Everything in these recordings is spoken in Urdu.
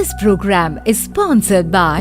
This program is sponsored by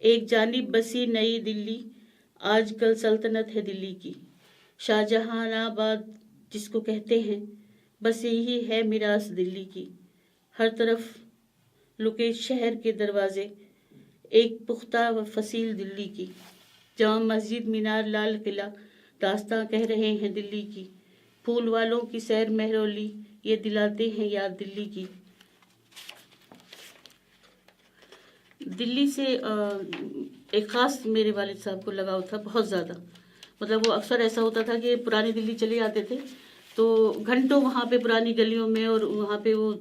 ایک جانب بسی نئی دلی، آج کل سلطنت ہے دلی کی، شاہجہان آباد جس کو کہتے ہیں، بس یہی ہے میراث دلی کی، ہر طرف لکے شہر کے دروازے، ایک پختہ و فصیل دلی کی، جامع مسجد، مینار، لال قلعہ داستاں کہہ رہے ہیں دلی کی، پھول والوں کی سیر مہرولی یہ دلاتے ہیں یاد دلی کی۔ دلی سے ایک خاص میرے والد صاحب کو لگاؤ تھا، بہت زیادہ، مطلب وہ اکثر ایسا ہوتا تھا کہ پرانی دلی چلے جاتے تھے تو گھنٹوں وہاں پہ پرانی گلیوں میں اور وہاں پہ وہ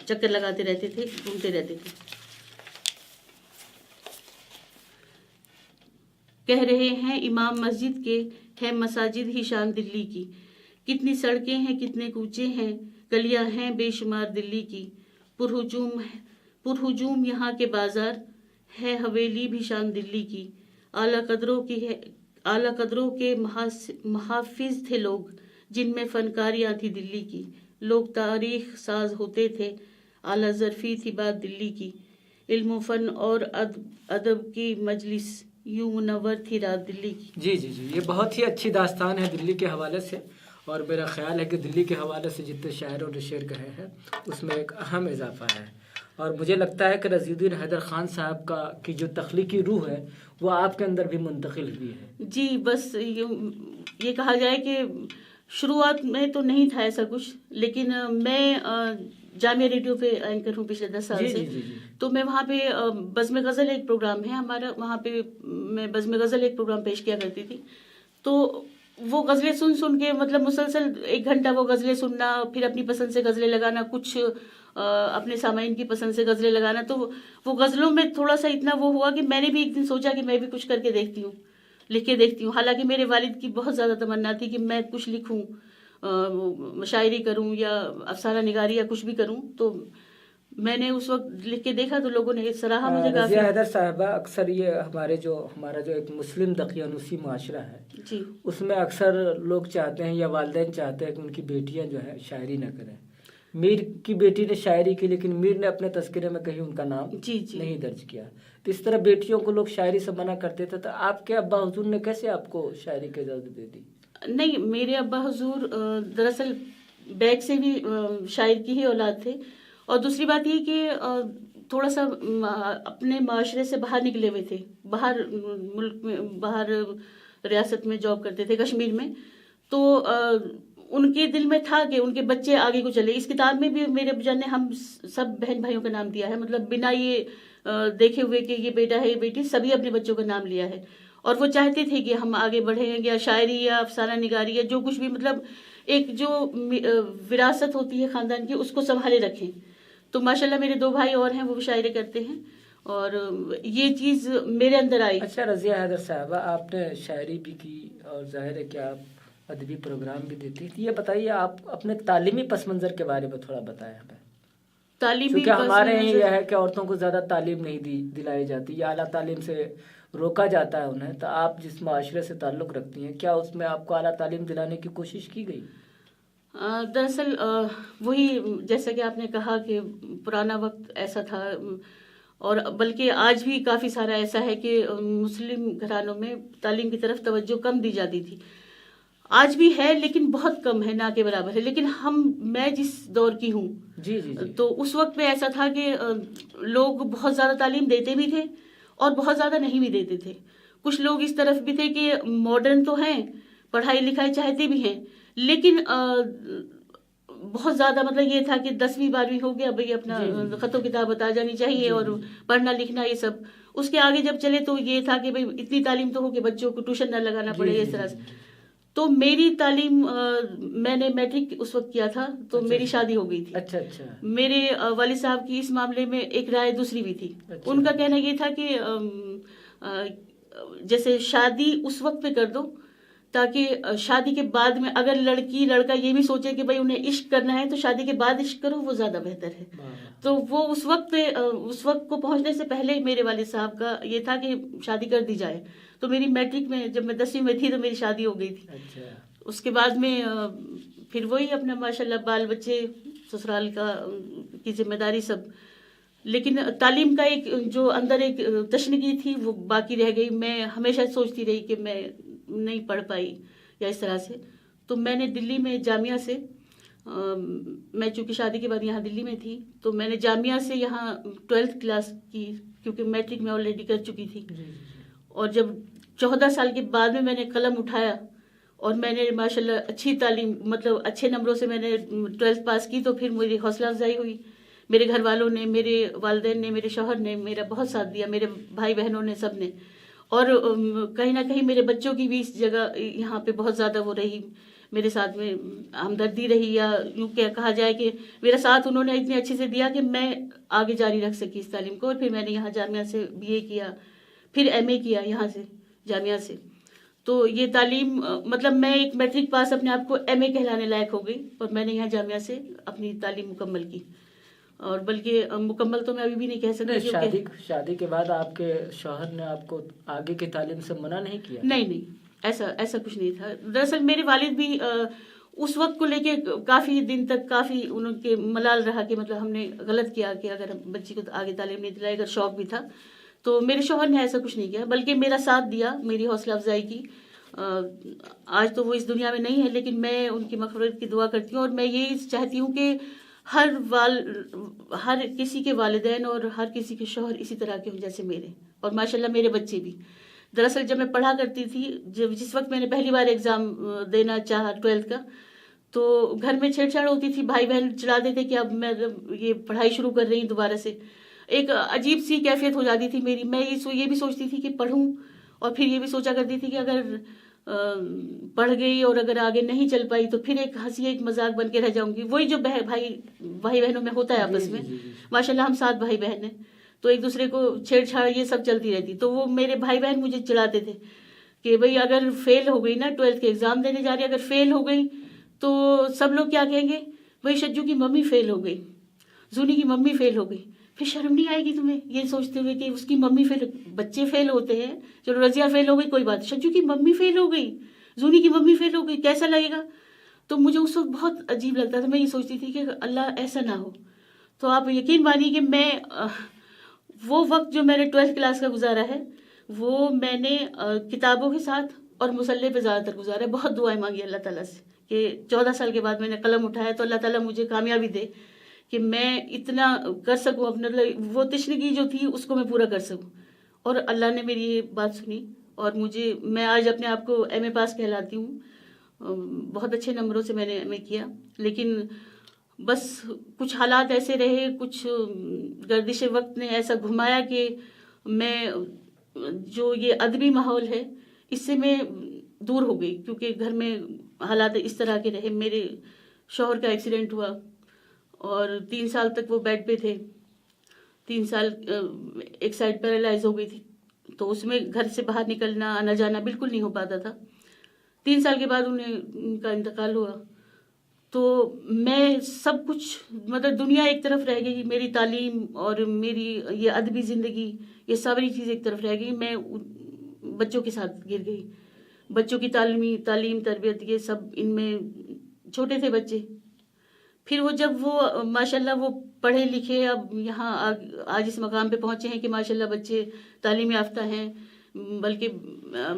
چکر لگاتے رہتے تھے، گھومتے رہتے تھے۔ کہہ رہے ہیں امام مسجد کے، ہے مساجد ہی شان دلی کی، کتنی سڑکیں ہیں کتنے کوچے ہیں، گلیاں ہیں بے شمار دلی کی، پرہجوم یہاں کے بازار، ہے حویلی بھی شان دلی کی، اعلیٰ قدروں کے محافظ تھے لوگ، جن میں فنکاریاں تھی دلی کی، لوگ تاریخ ساز ہوتے تھے، اعلیٰ ظرفی تھی بات دلی کی، علم و فن اور ادب کی مجلس، یوں منور تھی رات دلی کی۔ جی جی جی، یہ بہت ہی اچھی داستان ہے دلی کے حوالے سے، اور میرا خیال ہے کہ دلی کے حوالے سے جتنے شاعروں نے شعر کہے ہیں اس میں ایک اہم اضافہ ہے، اور مجھے لگتا ہے کہ رضی الدین حیدر خان صاحب کی جو تخلیقی روح ہے وہ آپ کے اندر بھی منتقل ہوئی ہے۔ جی، بس یہ کہا جائے کہ شروعات میں تو نہیں تھا ایسا کچھ، لیکن میں جامعہ ریڈیو پہ اینکر ہوں پچھلے 10 سال سے، تو میں وہاں پہ بزم غزل ایک پروگرام ہے ہمارا، وہاں پہ میں بزم غزل ایک پروگرام پیش کیا کرتی تھی، تو وہ غزلیں سن کے مطلب مسلسل 1 گھنٹہ وہ غزلیں سننا، پھر اپنی پسند سے غزلیں لگانا، کچھ اپنے سامعین کی پسند سے غزلیں لگانا، تو وہ غزلوں میں تھوڑا سا اتنا وہ ہوا کہ میں نے بھی ایک دن سوچا کہ میں بھی کچھ کر کے دیکھتی ہوں، لکھ کے دیکھتی ہوں، حالانکہ میرے والد کی بہت زیادہ تمنا تھی کہ میں کچھ لکھوں، مشاعری کروں یا افسانہ نگاری یا کچھ بھی کروں، تو میں نے اس وقت لکھ کے دیکھا تو لوگوں نے سراہا مجھے کافی۔ رضیہ حیدر صاحبہ، اکثر یہ ہمارا جو ایک مسلم دقیانوسی معاشرہ ہے، جی، اس میں اکثر لوگ چاہتے ہیں یا والدین چاہتے ہیں کہ ان کی بیٹیاں جو ہے شاعری نہ کریں۔ میر کی بیٹی نے شاعری کی، لیکن میر نے اپنے تذکرے میں کہیں ان کا نام نہیں درج کیا، تو اس طرح بیٹیوں کو لوگ شاعری سے منع کرتے تھے، تو آپ کے ابا حضور نے کیسے آپ کو شاعری کی اجازت دے دی؟ نہیں، میرے ابا حضور دراصل بیگ سے بھی شاعر کی ہی اولاد تھے، اور دوسری بات یہ کہ تھوڑا سا اپنے معاشرے سے باہر نکلے ہوئے تھے، باہر ملک میں، باہر ریاست میں جاب کرتے تھے، کشمیر میں، تو ان کے دل میں تھا کہ ان کے بچے آگے کو چلے۔ اس کتاب میں بھی میرے ابو جان نے ہم سب بہن بھائیوں کا نام دیا ہے، مطلب بنا یہ دیکھے ہوئے کہ یہ بیٹا ہے یہ بیٹی، سبھی اپنے بچوں کا نام لیا ہے، اور وہ چاہتے تھے کہ ہم آگے بڑھیں، یا شاعری یا افسانہ نگاری یا جو کچھ بھی، مطلب ایک جو وراثت ہوتی ہے خاندان کی اس کو سنبھالے رکھیں۔ تو ماشاءاللہ میرے 2 بھائی اور ہیں، وہ بھی شاعری کرتے ہیں، اور یہ چیز میرے اندر آئی۔ اچھا رضیہ حیدر صاحبہ، آپ نے شاعری بھی کی اور ظاہر ہے کہ آپ ادبی پروگرام بھی دیتی تھی، یہ بتائیے آپ اپنے تعلیمی پس منظر کے بارے میں تھوڑا بتائیں ہمیں۔ تعلیمی کیونکہ ہمارے یہاں یہ ہے کہ عورتوں کو زیادہ تعلیم نہیں دلائی جاتی، یا اعلیٰ تعلیم سے روکا جاتا ہے انہیں، تو آپ جس معاشرے سے تعلق رکھتی ہیں، کیا اس میں آپ کو اعلیٰ تعلیم دلانے کی کوشش کی گئی؟ دراصل وہی جیسا کہ آپ نے کہا کہ پرانا وقت ایسا تھا، اور بلکہ آج بھی کافی سارا ایسا ہے کہ مسلم گھرانوں میں تعلیم کی طرف توجہ کم دی جاتی تھی، آج بھی ہے لیکن بہت کم ہے، نہ کے برابر ہے، لیکن میں جس دور کی ہوں، جی جی جی، تو اس وقت میں ایسا تھا کہ لوگ بہت زیادہ تعلیم دیتے بھی تھے اور بہت زیادہ نہیں بھی دیتے تھے، کچھ لوگ اس طرف بھی تھے کہ ماڈرن تو ہیں، پڑھائی لکھائی چاہتے بھی ہیں، لیکن بہت زیادہ مطلب یہ تھا کہ 10ویں 12ویں ہو گیا بھئی، اپنا خط و کتاب بتا جانی چاہیے اور پڑھنا لکھنا یہ سب، اس کے آگے جب چلے تو یہ تھا کہ بھئی اتنی تعلیم تو ہو کہ بچوں کو ٹیوشن نہ لگانا پڑے، اس طرح سے۔ تو میری تعلیم، میں نے میٹرک اس وقت کیا تھا تو میری شادی ہو گئی تھی۔ اچھا اچھا، میرے والد صاحب کی اس معاملے میں ایک رائے دوسری بھی تھی، ان کا کہنا یہ تھا کہ جیسے شادی اس وقت پہ کر دو تاکہ شادی کے بعد میں اگر لڑکی لڑکا یہ بھی سوچے کہ بھئی انہیں عشق کرنا ہے تو شادی کے بعد عشق کرو، وہ زیادہ بہتر ہے۔ تو وہ اس وقت کو پہنچنے سے پہلے میرے والد صاحب کا یہ تھا کہ شادی کر دی جائے، تو میری میٹرک میں جب میں 10ویں میں تھی تو میری شادی ہو گئی تھی۔ اس کے بعد میں پھر وہی اپنا ماشاءاللہ بال بچے، سسرال کی ذمہ داری سب، لیکن تعلیم کا ایک جو اندر ایک تشنگی تھی وہ باقی رہ گئی. میں ہمیشہ سوچتی رہی کہ میں نہیں پڑھ پائی یا اس طرح سے. تو میں نے دلی میں جامعہ سے میں چونکہ شادی کے بعد یہاں دلی میں تھی تو میں نے جامعہ سے یہاں 12th کلاس کی, کیونکہ میٹرک میں آلریڈی کر چکی تھی. اور جب 14 سال کے بعد میں نے قلم اٹھایا اور میں نے ماشاءاللہ اچھی تعلیم مطلب اچھے نمبروں سے میں نے 12th پاس کی, تو پھر میری حوصلہ افزائی ہوئی. میرے گھر والوں نے, میرے والدین نے, میرے شوہر نے میرا بہت ساتھ دیا, میرے بھائی بہنوں نے, سب نے. اور کہیں نہ کہیں میرے بچوں کی بھی اس جگہ یہاں پہ بہت زیادہ وہ رہی, میرے ساتھ میں ہمدردی رہی, یا یوں کہا جائے کہ میرا ساتھ انہوں نے اتنے اچھے سے دیا کہ میں آگے جاری رکھ سکی اس تعلیم کو. اور پھر میں نے یہاں جامعہ سے BA کیا, پھر MA کیا یہاں سے جامعہ سے. تو یہ تعلیم مطلب میں ایک میٹرک پاس اپنے آپ کو MA کہلانے لائق ہو گئی, اور میں نے یہاں جامعہ سے اپنی تعلیم مکمل کی. اور بلکہ مکمل تو میں ابھی بھی نہیں کہہ سکتی. شادی کے بعد آپ کے شوہر نے آپ کو آگے کی تعلیم سے منع نہیں کیا؟ نہیں, ایسا کچھ نہیں تھا. دراصل میرے والد بھی اس وقت کو لے کے کافی دن تک کافی ان کے ملال رہا کہ مطلب ہم نے غلط کیا کہ اگر بچی کو آگے تعلیم نہیں دلائی. اگر شوق بھی تھا تو میرے شوہر نے ایسا کچھ نہیں کیا, بلکہ میرا ساتھ دیا, میری حوصلہ افزائی کی. آج تو وہ اس دنیا میں نہیں ہے, لیکن میں ان کی مغفرت کی دعا کرتی ہوں. اور میں یہ چاہتی ہوں کہ ہر کسی کے والدین اور ہر کسی کے شوہر اسی طرح کے ہوں جیسے میرے, اور ماشاءاللہ میرے بچے بھی. دراصل جب میں پڑھا کرتی تھی, جس وقت میں نے پہلی بار ایگزام دینا چاہا 12th کا, تو گھر میں چھیڑ چھاڑ ہوتی تھی, بھائی بہن چڑھاتے تھے کہ اب میں یہ پڑھائی شروع کر رہی ہوں دوبارہ سے. ایک عجیب سی کیفیت ہو جاتی تھی میری. میں یہ بھی سوچتی تھی کہ پڑھوں, اور پھر یہ بھی سوچا کرتی تھی کہ اگر پڑھ گئی اور اگر آگے نہیں چل پائی تو پھر ایک ہنسی ایک مذاق بن کے رہ جاؤں گی. وہی جو بھائی بہنوں میں ہوتا ہے آپس میں, ماشاءاللہ ہم 7 بھائی بہن ہیں, تو ایک دوسرے کو چھیڑ چھاڑ یہ سب چلتی رہتی. تو وہ میرے بھائی بہن مجھے چڑھاتے تھے کہ بھئی اگر فیل ہو گئی نا, 12th کے ایگزام دینے جا رہی, اگر فیل ہو گئی تو سب لوگ کیا کہیں گے, بھئی شجو کی ممی فیل ہو گئی, زونی کی ممی فیل ہو گئی. پھر شرم نہیں آئے گی تمہیں یہ سوچتے ہوئے کہ اس کی ممی فیل, بچے فیل ہوتے ہیں, چلو رضیہ فیل ہو گئی کوئی بات, شجو کی ممی فیل ہو گئی, زونی کی ممی فیل ہو گئی, کیسا لگے گا. تو مجھے اس وقت بہت عجیب لگتا تھا. میں یہ سوچتی تھی کہ اللہ ایسا نہ ہو. تو آپ یقین مانیے کہ میں وہ وقت جو میں نے 12th کلاس کا گزارا ہے وہ میں نے کتابوں کے ساتھ اور مصلے پہ زیادہ تر گزارا ہے. بہت دعائیں مانگی اللہ تعالیٰ سے کہ 14 سال کے بعد میں نے قلم اٹھایا تو اللہ تعالیٰ مجھے کامیابی دے کہ میں اتنا کر سکوں, اپنے وہ تشنگی جو تھی اس کو میں پورا کر سکوں. اور اللہ نے میری یہ بات سنی, اور میں آج اپنے آپ کو MA پاس کہلاتی ہوں. بہت اچھے نمبروں سے میں نے MA کیا, لیکن بس کچھ حالات ایسے رہے, کچھ گردش وقت نے ایسا گھمایا کہ میں جو یہ ادبی ماحول ہے اس سے میں دور ہو گئی, کیونکہ گھر میں حالات اس طرح کے رہے. میرے شوہر کا ایکسیڈنٹ ہوا اور 3 سال تک وہ بیڈ پہ تھے. 3 سال ایک سائڈ پیرالائز ہو گئی تھی, تو اس میں گھر سے باہر نکلنا آنا جانا بالکل نہیں ہو پاتا تھا. 3 سال کے بعد ان کا انتقال ہوا. تو میں سب کچھ مطلب دنیا ایک طرف رہ گئی, میری تعلیم اور میری یہ ادبی زندگی یہ ساری چیز ایک طرف رہ گئی. میں بچوں کے ساتھ گر گئی. بچوں کی تعلیم تربیت یہ سب ان میں, چھوٹے تھے بچے. پھر وہ جب وہ ماشاءاللہ وہ پڑھے لکھے, اب یہاں آج اس مقام پہ پہنچے ہیں کہ ماشاءاللہ بچے تعلیم یافتہ ہیں. بلکہ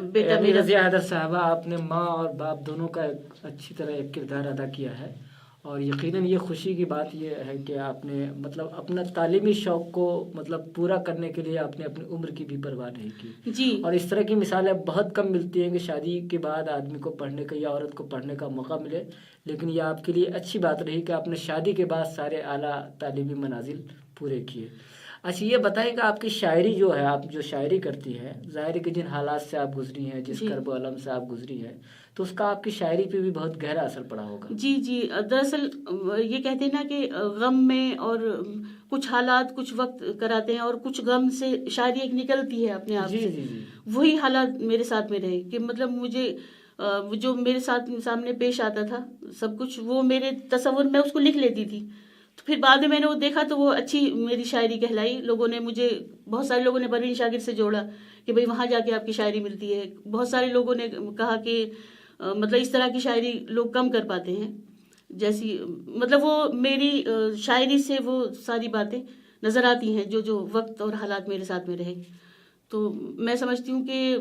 بیٹا میرا رضیہ حیدر صاحبہ, آپ نے ماں اور باپ دونوں کا اچھی طرح ایک کردار ادا کیا ہے, اور یقیناً یہ خوشی کی بات یہ ہے کہ آپ نے مطلب اپنا تعلیمی شوق کو مطلب پورا کرنے کے لیے آپ نے اپنی عمر کی بھی پرواہ نہیں کی جی. اور اس طرح کی مثالیں بہت کم ملتی ہیں کہ شادی کے بعد آدمی کو پڑھنے کا یا عورت کو پڑھنے کا موقع ملے, لیکن یہ آپ کے لیے اچھی بات رہی کہ آپ نے شادی کے بعد سارے اعلیٰ تعلیمی منازل پورے کیے. اچھا یہ بتائیں کہ آپ کی شاعری جو ہے, آپ جو شاعری کرتی ہیں, ظاہر ہے کہ جن حالات سے آپ گزری ہیں, جس کرب و علم سے آپ گزری ہیں, تو اس کا آپ کی شاعری پہ بھی بہت گہرا اثر پڑا ہوگا. جی. دراصل یہ کہتے ہیں نا کہ غم میں اور کچھ حالات کچھ وقت کراتے ہیں, اور کچھ غم سے شاعری ایک نکلتی ہے اپنے آپ سے. وہی حالات میرے ساتھ میں رہے کہ مطلب مجھے جو میرے ساتھ سامنے پیش آتا تھا سب کچھ, وہ میرے تصور میں اس کو لکھ لیتی تھی. تو پھر بعد میں نے وہ دیکھا تو وہ اچھی میری شاعری کہلائی. لوگوں نے مجھے, بہت سارے لوگوں نے پروین شاگرد سے جوڑا کہ بھئی وہاں جا کے آپ کی شاعری ملتی ہے. بہت سارے لوگوں نے کہا کہ مطلب اس طرح کی شاعری لوگ کم کر پاتے ہیں, جیسی مطلب وہ میری شاعری سے وہ ساری باتیں نظر آتی ہیں جو وقت اور حالات میرے ساتھ میں رہے. تو میں سمجھتی ہوں کہ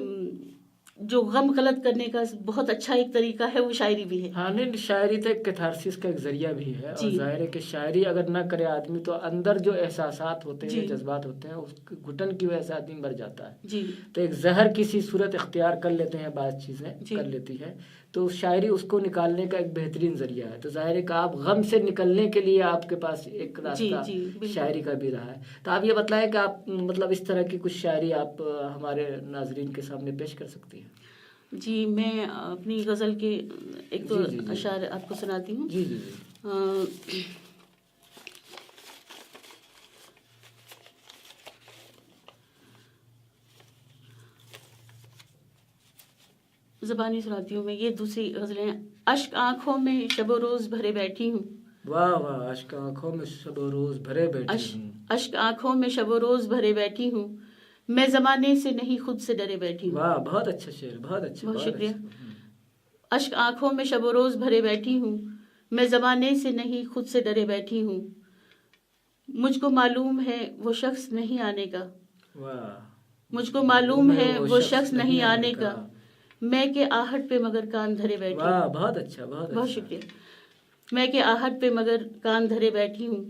جو غم غلط کرنے کا بہت اچھا ایک طریقہ ہے وہ شاعری بھی ہے. ہاں نہیں، شاعری تو ایک کیتھارسس کا ایک ذریعہ بھی ہے. اور ظاہر ہے کہ شاعری اگر نہ کرے آدمی تو اندر جو احساسات ہوتے ہیں، جذبات ہوتے ہیں، اس گھٹن کی وجہ سے آدمی مر جاتا ہے. جی تو ایک زہر کسی صورت اختیار کر لیتے ہیں، بعض چیزیں کر لیتی ہے، تو شاعری اس کو نکالنے کا ایک بہترین ذریعہ ہے. تو ظاہر ہے کہ آپ غم سے نکلنے کے لیے آپ کے پاس ایک راستہ شاعری کا بھی رہا ہے. تو آپ یہ بتلائیں کہ آپ مطلب اس طرح کی کچھ شاعری آپ ہمارے ناظرین کے سامنے پیش کر سکتی ہیں. جی، میں اپنی غزل کے ایک دو اشعار آپ کو سناتی ہوں. جی جی جی. زبانی سناتی ہوں میں. یہ دوسری غزلیں. اشک آنکھوں میں شب و روز بھرے بیٹھی ہوں. واہ واہ. اشک آنکھوں میں شب و روز بھرے بیٹھی ہوں. اشک آنکھوں میں شب و روز بھرے بیٹھی ہوں. میں زمانے سے نہیں خود سے ڈرے بیٹھی ہوں. واہ، بہت اچھا شعر، بہت اچھا. بہت شکریہ. اشک آنکھوں میں شب و روز بھرے بیٹھی ہوں. میں زمانے سے نہیں خود سے ڈرے بیٹھی ہوں. مجھ کو معلوم ہے وہ شخص نہیں آنے کا. واہ. مجھ کو معلوم ہے وہ شخص نہیں آنے کا. میں کہ آہٹ پہ مگر کان دھرے بیٹھی ہوں. واہ، بہت اچھا، بہت شکریہ. میں کہ آہٹ پہ مگر کان دھرے بیٹھی ہوں.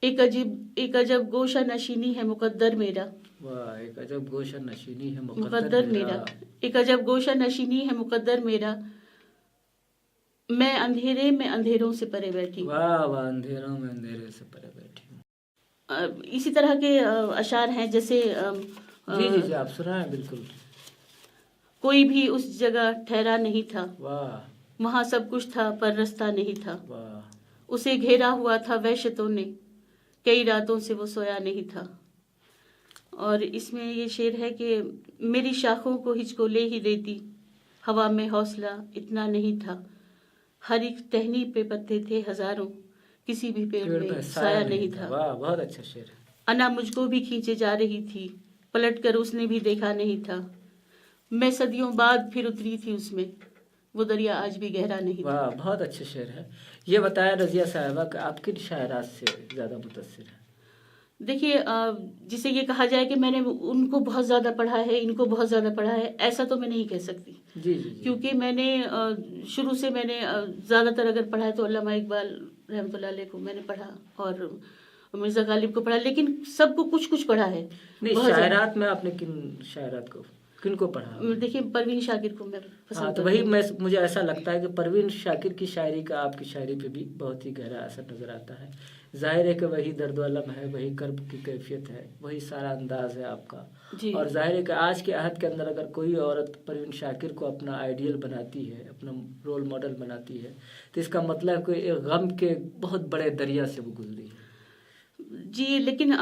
ایک عجب گوشہ نشینی ہے مقدر میرا. واہ، ایک عجب گوشہ نشینی ہے مقدر میرا. ایک عجب گوشہ نشینی ہے مقدر میرا. میں اندھیرے میں اندھیروں سے پرے بیٹھی ہوں. واہ واہ. اندھیروں میں اندھیرے سے پرے بیٹھی ہوں. اسی طرح کے اشعار ہیں جیسے جی جی جی، آپ سنائیں. بالکل. کوئی بھی اس جگہ ٹھہرا نہیں تھا. واہ. وہاں سب کچھ تھا پر رستہ نہیں تھا. واہ. اسے گھیرا ہوا تھا وحشتوں نے. کئی راتوں سے وہ سویا نہیں تھا. اور اس میں یہ شعر ہے کہ میری شاخوں کو ہچ کو لے ہی دیتی. ہوا میں حوصلہ اتنا نہیں تھا. ہر ایک ٹہنی پہ پتے تھے ہزاروں. کسی بھی پیڑ پہ سایہ نہیں تھا. واہ، بہت اچھا شعر ہے. انا مجھ کو بھی کھینچے جا رہی تھی. پلٹ کر اس نے بھی دیکھا نہیں تھا. میں صدیوں بعد پھر اتری تھی اس میں. وہ دریا آج بھی گہرا نہیں تھا. واہ، بہت اچھا شعر ہے. یہ بتایا رضیہ صاحبہ کہ آپ کن شاعرات سے زیادہ متاثر ہیں؟ دیکھیے، جسے یہ کہا جائے کہ میں نے ان کو بہت زیادہ پڑھا ہے، ان کو بہت زیادہ پڑھا ہے، ایسا تو میں نہیں کہہ سکتی. جی جی. کیونکہ میں نے شروع سے میں نے زیادہ تر اگر پڑھا ہے تو علامہ اقبال رحمۃ اللہ علیہ کو میں نے پڑھا اور مرزا غالب کو پڑھا، لیکن سب کو کچھ کچھ پڑھا ہے. نہیں، شاعرات میں آپ نے کن شاعرات کو کن کو پڑھا؟ دیکھیے، پروین شاکر کو میں پسند تو وہی مجھے ایسا لگتا ہے کہ پروین شاکر کی شاعری کا آپ کی شاعری پہ بھی بہت ہی گہرا اثر نظر آتا ہے. ظاہر ہے کہ وہی درد و الم ہے، وہی کرب کی کیفیت ہے، وہی سارا انداز ہے آپ کا. اور ظاہر ہے کہ آج کے عہد کے اندر اگر کوئی عورت پروین شاکر کو اپنا آئیڈیل بناتی ہے، اپنا رول ماڈل بناتی ہے، تو اس کا مطلب کہ ایک غم کے بہت بڑے دریا سے وہ گزری ہے. جی، لیکن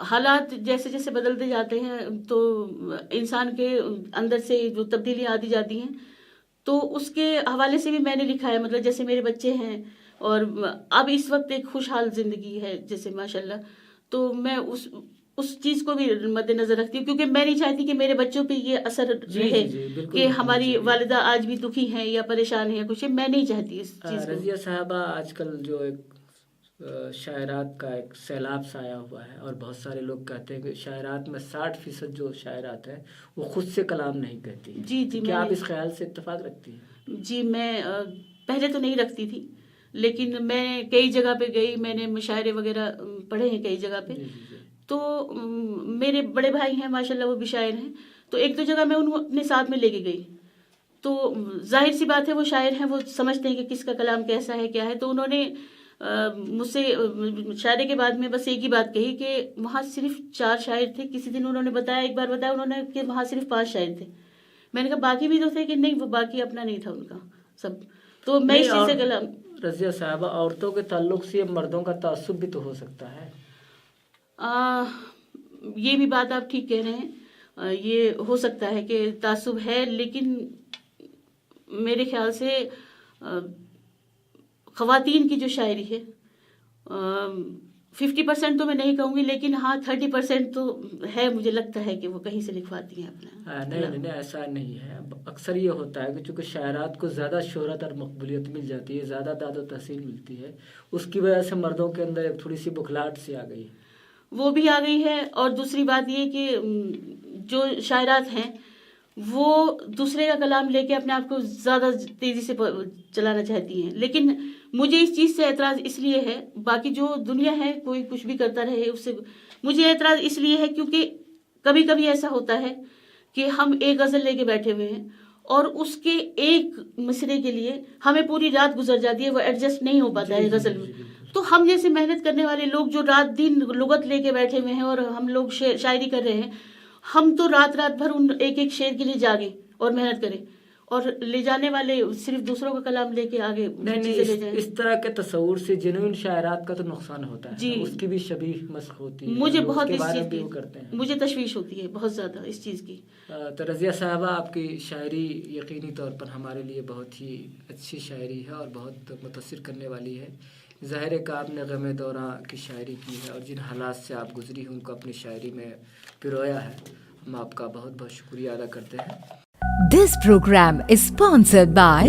حالات جیسے جیسے بدلتے جاتے ہیں تو انسان کے اندر سے جو تبدیلیاں آتی جاتی ہیں، تو اس کے حوالے سے بھی میں نے لکھا ہے. مطلب جیسے میرے بچے ہیں اور اب اس وقت ایک خوشحال زندگی ہے جیسے ماشاءاللہ، تو میں اس چیز کو بھی مد نظر رکھتی ہوں، کیونکہ میں نہیں چاہتی کہ میرے بچوں پہ یہ اثر رہے کہ ہماری والدہ آج بھی دکھی ہیں یا پریشان ہیں یا کچھ. میں نہیں چاہتی اس چیز کو. رضیہ صاحبہ، آج کل جو ایک شاعرات کا ایک سیلاب سایہ ہوا ہے، اور بہت سارے لوگ کہتے ہیں کہ شاعرات میں 60% جو شاعرات ہیں وہ خود سے کلام نہیں کہتی ہیں. جی جی. کیا آپ اس خیال سے اتفاق رکھتی ہیں؟ جی، میں پہلے تو نہیں رکھتی تھی، لیکن میں کئی جگہ پہ گئی، میں نے مشاعرے وغیرہ پڑھے ہیں کئی جگہ پہ. تو میرے بڑے بھائی ہیں ماشاءاللہ، وہ بھی شاعر ہیں، تو ایک دو جگہ میں ان کو اپنے ساتھ میں لے کے گئی. تو ظاہر سی بات ہے وہ شاعر ہیں، وہ سمجھتے ہیں کہ کس کا کلام کیسا ہے کیا ہے. تو انہوں نے مجھ سے شاعری کے بعد میں بس ایک ہی بات کہی کہ وہاں صرف 4 شاعر تھے. کسی دن انہوں نے بتایا، ایک بار بتایا انہوں نے کہ وہاں صرف 5 شاعر تھے. میں نے کہا باقی بھی تو تھے کہ نہیں، وہ باقی اپنا نہیں تھا ان کا سب. تو میں اس چیز سے کلام. رضیہ صاحبہ، عورتوں کے تعلق سے مردوں کا تعصب بھی تو ہو سکتا ہے. یہ بھی بات آپ ٹھیک کہہ رہے ہیں، یہ ہو سکتا ہے کہ تعصب ہے، لیکن میرے خیال سے خواتین کی جو شاعری ہے 50% تو میں نہیں کہوں گی، لیکن ہاں 30% تو ہے، مجھے لگتا ہے کہ وہ کہیں سے لکھواتی ہیں اپنا. نہیں ایسا نہیں ہے. اکثر یہ ہوتا ہے کہ چونکہ شاعرات کو زیادہ شہرت اور مقبولیت مل جاتی ہے، زیادہ داد و تحصیل ملتی ہے، اس کی وجہ سے مردوں کے اندر ایک تھوڑی سی بکھلاہٹ سی آ گئی ہے. وہ بھی آ گئی ہے. اور دوسری بات یہ کہ جو شاعرات ہیں وہ دوسرے کا کلام لے کے اپنے آپ کو زیادہ تیزی سے چلانا چاہتی ہیں، لیکن مجھے اس چیز سے اعتراض اس لیے ہے، باقی جو دنیا ہے کوئی کچھ بھی کرتا رہے اس سے مجھے اعتراض اس لیے ہے کیونکہ کبھی کبھی ایسا ہوتا ہے کہ ہم ایک غزل لے کے بیٹھے ہوئے ہیں اور اس کے ایک مصرعے کے لیے ہمیں پوری رات گزر جاتی ہے، وہ ایڈجسٹ نہیں ہو پاتا ہے غزل میں. تو ہم جیسے محنت کرنے والے لوگ جو رات دن لغت لے کے بیٹھے ہوئے ہیں اور ہم لوگ شاعری کر رہے ہیں، ہم تو رات بھر ان ایک ایک شعر کے لیے جاگیں اور محنت کریں، اور لے جانے والے صرف دوسروں کا کلام لے کے آگے چیزیں لے جائیں. اس طرح کے تصور سے جنوین شاعرات کا تو نقصان ہوتا ہے. جی، اس کی بھی شبیہ مسخ ہوتی ہے. مجھے بہت اس چیز کی کی مجھے تشویش ہوتی ہے بہت زیادہ اس چیز کی. تو رضیہ صاحبہ، آپ کی شاعری یقینی طور پر ہمارے لیے بہت ہی اچھی شاعری ہے اور بہت متاثر کرنے والی ہے. ظاہر ہے کہ آپ نے غم دوراں کی شاعری کی ہے اور جن حالات سے آپ گزری ہیں ان کو اپنی شاعری میں پرویا ہے. ہم آپ کا بہت بہت شکریہ ادا کرتے ہیں. This program is sponsored by